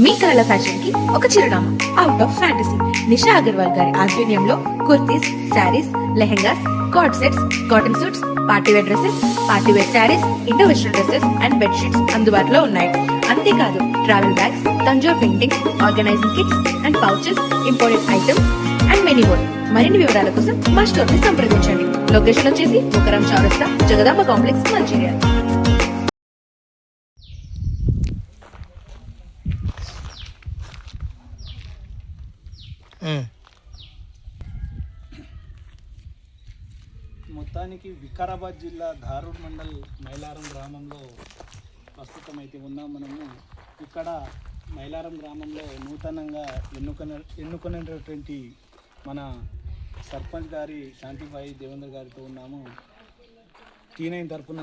మీ కళల ఫ్యాషన్ కి ఒక చిరునామా out of fantasy. Nisha Agarwal గారి ఆధ్వర్యంలో kurtis, saris, lehengas, cord sets, cotton suits, party wear dresses, party wear saris, indo western dresses and bedsheets అందుబాటులో ఉన్నాయి. అంతేకాదు travel bags, Tanjore paintings, organising kits and pouches, imported items and many more. మరిన్ని వివరాల కోసం మా స్టోర్ ని సంప్రదించండి. లొకేషన్ వచ్చేసి ముకరం చౌరస్తా, జగదాంబ కాంప్లెక్స్, మంచిర్యాల. మొత్తానికి వికారాబాద్ జిల్లా ధారూర్ మండల్ మైలారం గ్రామంలో ప్రస్తుతం అయితే ఉన్నాం మనము. ఇక్కడ మైలారం గ్రామంలో నూతనంగా ఎన్నుకునేటటువంటి మన సర్పంచ్ గారి శాంతిబాయి దేవేంద్ర గారితో ఉన్నాము. T9 తరఫున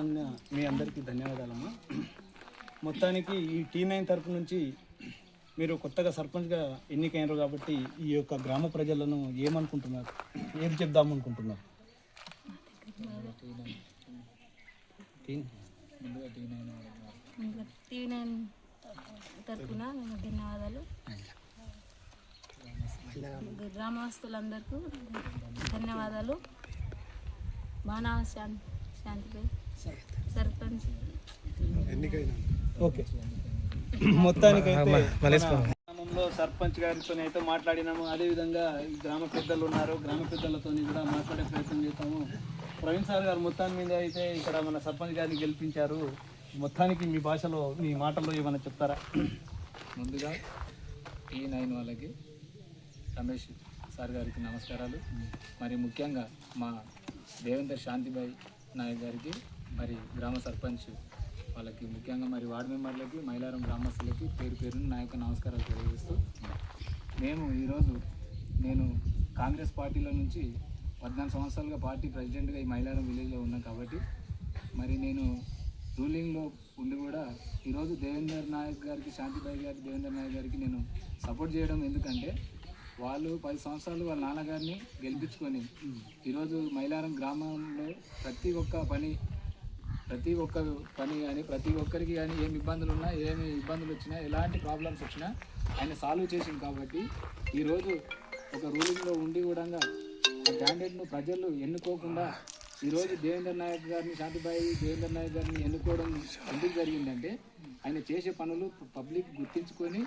మీ అందరికీ ధన్యవాదాలమ్మా. మొత్తానికి ఈ T9 తరఫు నుంచి మీరు కొత్తగా సర్పంచ్గా ఎన్నికైనారు కాబట్టి ఈ యొక్క గ్రామ ప్రజలను ఏమనుకుంటున్నారు, ఏం చెప్దామనుకుంటున్నారు? T9 తరఫున ధన్యవాదాలు. గ్రామస్తులందరికీ ధన్యవాదాలు. బాణా శాంతిపై సర్పంచ్ ఓకే. మొత్తానికైతే గ్రామంలో సర్పంచ్ గారితో అయితే మాట్లాడినాము. అదేవిధంగా గ్రామ పెద్దలు ఉన్నారు, గ్రామ పెద్దలతో కూడా మాట్లాడే ప్రయత్నం చేస్తాము. ప్రవీణ్ సార్ గారు మొత్తాన్ని మీద అయితే ఇక్కడ మన సర్పంచ్ గారిని గెలిపించారు. మొత్తానికి మీ భాషలో, మీ మాటల్లో ఏమైనా చెప్తారా? ముందుగా T9 వాళ్ళకి, రమేష్ సార్ గారికి నమస్కారాలు. మరి ముఖ్యంగా మా దేవేందర్ శాంతిబాయి నాయక్ గారికి, మరి గ్రామ సర్పంచ్ వాళ్ళకి, ముఖ్యంగా మరి వార్డు మెంబర్లకి, మైలారం గ్రామస్తులకి పేరు పేరున నా యొక్క నమస్కారాలు తెలియజేస్తూ, నేను కాంగ్రెస్ పార్టీలో నుంచి 14 సంవత్సరాలుగా పార్టీ ప్రెసిడెంట్గా ఈ మైలారం విలేజ్లో ఉన్నాను. కాబట్టి మరి నేను రూలింగ్లో ఉండి కూడా ఈరోజు దేవేందర్ నాయక్ గారికి, శాంతిబాయి గారికి, దేవేందర్ నాయక్ గారికి నేను సపోర్ట్ చేయడం ఎందుకంటే వాళ్ళు 10 సంవత్సరాలు వాళ్ళ నాన్నగారిని గెలిపించుకొని ఈరోజు మైలారం గ్రామంలో ప్రతి ఒక్క పని కానీ ప్రతి ఒక్కరికి కానీ ఏమి ఇబ్బందులు ఉన్నా, ఏమి ఇబ్బందులు వచ్చినా, ఎలాంటి ప్రాబ్లమ్స్ వచ్చినా ఆయన సాల్వ్ చేసింది. కాబట్టి ఈరోజు ఒక రూలింగ్లో ఉండి కూడా ఆ క్యాండిడేట్ను ప్రజలు ఎన్నుకోకుండా ఈరోజు దేవేందర్ నాయక్ గారిని, శాంతిబాయి దేవేందర్ నాయక్ గారిని ఎన్నుకోవడం ఎందుకు జరిగిందంటే ఆయన చేసే పనులు పబ్లిక్ గుర్తించుకొని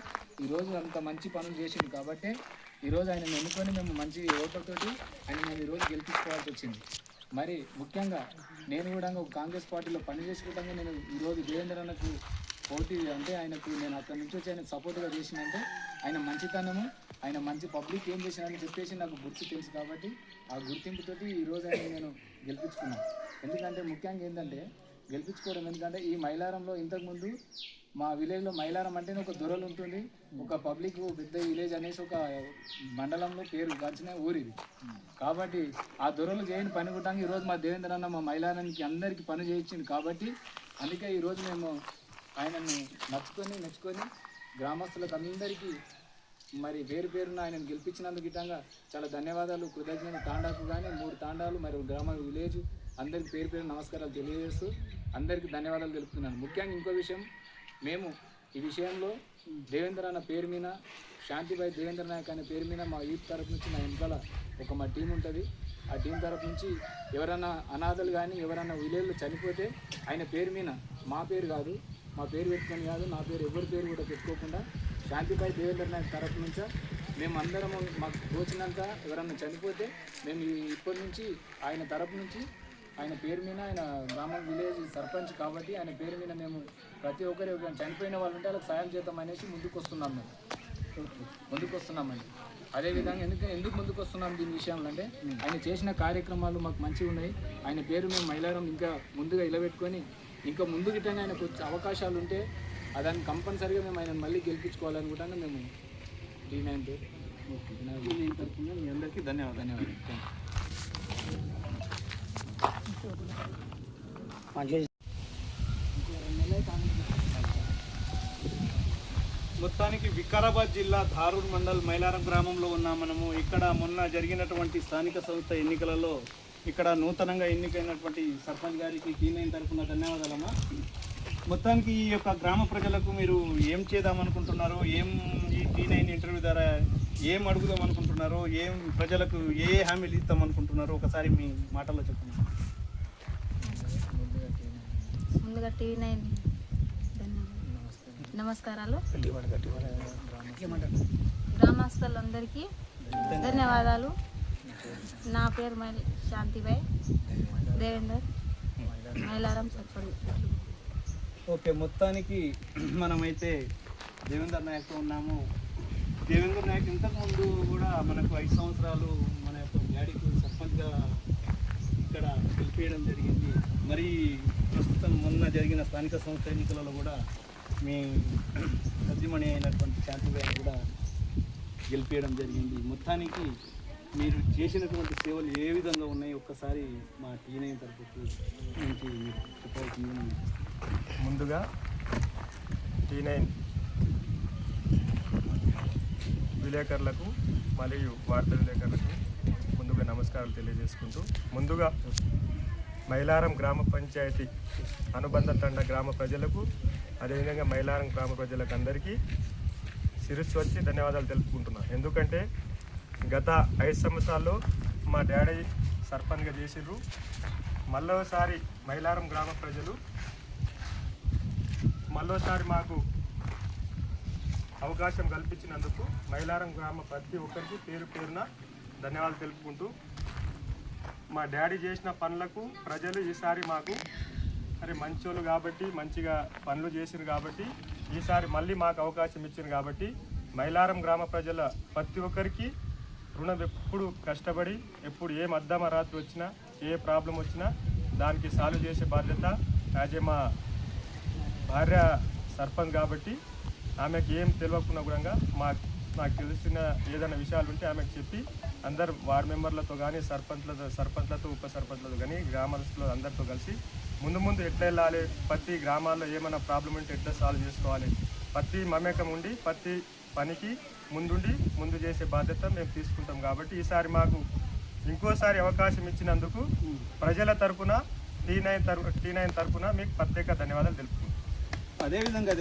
ఈరోజు అంత మంచి పనులు చేసింది. కాబట్టి ఈరోజు ఆయన ఎన్నుకొని మేము మంచి ఓట్లతోటి ఆయన మేము ఈరోజు గెలిపించుకోవాల్సి వచ్చింది. మరి ముఖ్యంగా నేను కూడా ఒక కాంగ్రెస్ పార్టీలో పనిచేసుకుంటాగా నేను ఈరోజు దేవేందర్ అన్నకు పోటీ అంటే ఆయనకు నేను అక్కడి నుంచి వచ్చి ఆయనకు సపోర్ట్గా చేసినంటే ఆయన మంచితనము, ఆయన మంచి పబ్లిక్ ఏం చేసినారని చెప్పేసి నాకు గుర్తు తెలుసు. కాబట్టి ఆ గుర్తింపుతోటి ఈరోజు ఆయన నేను గెలిపించుకున్నాను. ఎందుకంటే ముఖ్యంగా ఏంటంటే గెలిపించుకోవడం ఎందుకంటే ఈ మైలారంలో ఇంతకుముందు మా విలేజ్లో మైలారం అంటేనే ఒక దొరలు ఉంటుంది, ఒక పబ్లిక్ పెద్ద విలేజ్ అనేసి ఒక మండలంలో పేరు గాంచిన ఊరిది. కాబట్టి ఆ దొరలు చేయని పని కూడా ఈరోజు మా దేవేంద్ర అన్న మా మైలారానికి అందరికీ పని చేయించింది. కాబట్టి అందుకే ఈరోజు మేము ఆయనను మెచ్చుకొని గ్రామస్తులకు అందరికీ మరి పేరు పేరున ఆయనను గెలిపించినందుకు గిట్టంగా చాలా ధన్యవాదాలు, కృతజ్ఞతలు. తాండాకు కానీ 3 తాండాలు మరి గ్రామ విలేజ్ అందరికీ పేరు పేరు నమస్కారాలు తెలియజేస్తూ అందరికీ ధన్యవాదాలు తెలుపుతున్నాను. ముఖ్యంగా ఇంకో విషయం, మేము ఈ విషయంలో దేవేంద్ర అన్న పేరు మీద, శాంతిబాయి దేవేంద్ర నాయక్ అనే పేరు మీద మా యూత్ తరఫు నుంచి నా వెనకాల మా టీం ఉంటుంది. ఆ టీం తరఫు నుంచి ఎవరైనా అనాథలు కానీ ఎవరైనా విలేజ్లో చనిపోతే ఆయన పేరు మీద, మా పేరు కాదు, మా పేరు పెట్టుకొని కాదు, నా పేరు ఎవరి పేరు కూడా పెట్టుకోకుండా శాంతిబాయి దేవేంద్ర నాయక్ తరఫు నుంచో మేము అందరము మాకు తోచినంత ఎవరన్నా చనిపోతే మేము ఇప్పటి నుంచి ఆయన తరఫు నుంచి ఆయన పేరు మీద, ఆయన గ్రామం విలేజ్ సర్పంచ్ కాబట్టి ఆయన పేరు మీద మేము ప్రతి ఒక్కరు చనిపోయిన వాళ్ళు ఉంటే వాళ్ళకి సాయం చేద్దాం అనేసి ముందుకు వస్తున్నామండి. అదేవిధంగా ఎందుకు ముందుకు వస్తున్నాం దీని విషయంలో అంటే ఆయన చేసిన కార్యక్రమాలు మాకు మంచిగా ఉన్నాయి. ఆయన పేరు మేము మైలారం ఇంకా ముందుగా నిలబెట్టుకొని ఇంకా ముందు గిట్టంగా ఆయనకు అవకాశాలు ఉంటే దాన్ని కంపల్సరీగా మేము ఆయన మళ్ళీ గెలిపించుకోవాలనుకుంటాను. మేము T9 తరఫున మీ అందరికీ ధన్యవాదాలు. మొత్తానికి వికారాబాద్ జిల్లా ధారూర్ మండల్ మైలారం గ్రామంలో ఉన్నాం మనము. ఇక్కడ మొన్న జరిగినటువంటి స్థానిక సంస్థ ఎన్నికలలో ఇక్కడ నూతనంగా ఎన్నికైనటువంటి సర్పంచ్ గారికి T9 తరఫున ధన్యవాదాలమ్మా. మొత్తానికి ఈ యొక్క గ్రామ ప్రజలకు మీరు ఏం చేద్దామనుకుంటున్నారో, ఏం ఈ T9 ఇంటర్వ్యూ ద్వారా ఏం అడుగుదాం అనుకుంటున్నారో, ఏం ప్రజలకు ఏ హామీలు ఇద్దాం అనుకుంటున్నారో ఒకసారి మీ మాటల్లో చెప్పండి. ముందుగా T9 నమస్కారాలు. గ్రామస్తులందరికీ ధన్యవాదాలు. నా పేరు శాంతిబాయ్ దేవేందర్, మైలారం సర్పంచ్. ఓకే, మొత్తానికి మనమైతే దేవేందర్ నాయక్తో ఉన్నాము. దేవేందర్ నాయక్ ఇంతకుముందు కూడా మనకు 5 సంవత్సరాలు మన యొక్క డాడీకి సర్పంచ్గా ఇక్కడ గెలిపేయడం జరిగింది. మరి ప్రస్తుతం మొన్న జరిగిన స్థానిక సంస్థ ఎన్నికలలో కూడా మీ సద్దిమణి అయినటువంటి శాంతిబాయి కూడా గెలిపేయడం జరిగింది. మొత్తానికి మీరు చేసినటువంటి సేవలు ఏ విధంగా ఉన్నాయి ఒక్కసారి మా T9 తరపు నుంచి మీరు చెప్పవలసింది. ముందుగా T9 విలేకరులకు మరియు వార్తా విలేకరులకు ముందుగా నమస్కారాలు తెలియజేసుకుంటూ, ముందుగా మైలారం గ్రామ పంచాయతీ అనుబంధ తండ గ్రామ ప్రజలకు, అదేవిధంగా మైలారం గ్రామ ప్రజలకు అందరికీ శిరస్సు వచ్చి ధన్యవాదాలు తెలుపుకుంటున్నాను. ఎందుకంటే గత 5 సంవత్సరాల్లో మా డాడీ సర్పంచ్గా చేసిర్రు. మళ్ళోసారి మైలారం గ్రామ ప్రజలు మళ్ళోసారి మాకు అవకాశం కల్పించినందుకు మైలారం గ్రామ ప్రతి ఒక్కరికి పేరు పేరున ధన్యవాదాలు తెలుపుకుంటూ, మా డాడీ చేసిన పనులకు ప్రజలు ఈసారి మాకు మంచోళ్ళు కాబట్టి, మంచిగా పనులు చేసిరు కాబట్టి, ఈసారి మళ్ళీ మాకు అవకాశం ఇచ్చింది కాబట్టి మైలారం గ్రామ ప్రజల ప్రతి ఒక్కరికి రుణం ఎప్పుడు కష్టపడి, ఎప్పుడు ఏ మధ్యమ రాత్రి వచ్చినా, ఏ ప్రాబ్లం వచ్చినా దానికి సాల్వ్ చేసే బాధ్యత యాజ్ ఏ మా భార్య సర్పంచ్ కాబట్టి ఆమెకు ఏం తెలియకుండా కూడా నాకు తెలిసిన ఏదైనా విషయాలు ఉంటే ఆమెకు చెప్పి అందరు వార్డు మెంబర్లతో కానీ సర్పంచ్లతో ఉప సర్పంచ్లతో కానీ గ్రామస్తులు అందరితో కలిసి ముందు ఎట్లా వెళ్ళాలి, ప్రతి గ్రామాల్లో ఏమైనా ప్రాబ్లం ఉంటే ఎట్లా సాల్వ్ చేసుకోవాలి, ప్రతి మమేకం ఉండి ప్రతి పనికి ముందు చేసే బాధ్యత మేము తీసుకుంటాం. కాబట్టి ఈసారి మాకు ఇంకోసారి అవకాశం ఇచ్చినందుకు ప్రజల తరపున T9 తరపున మీకు ప్రత్యేక ధన్యవాదాలు తెలుపుకుంటాం. అదేవిధంగా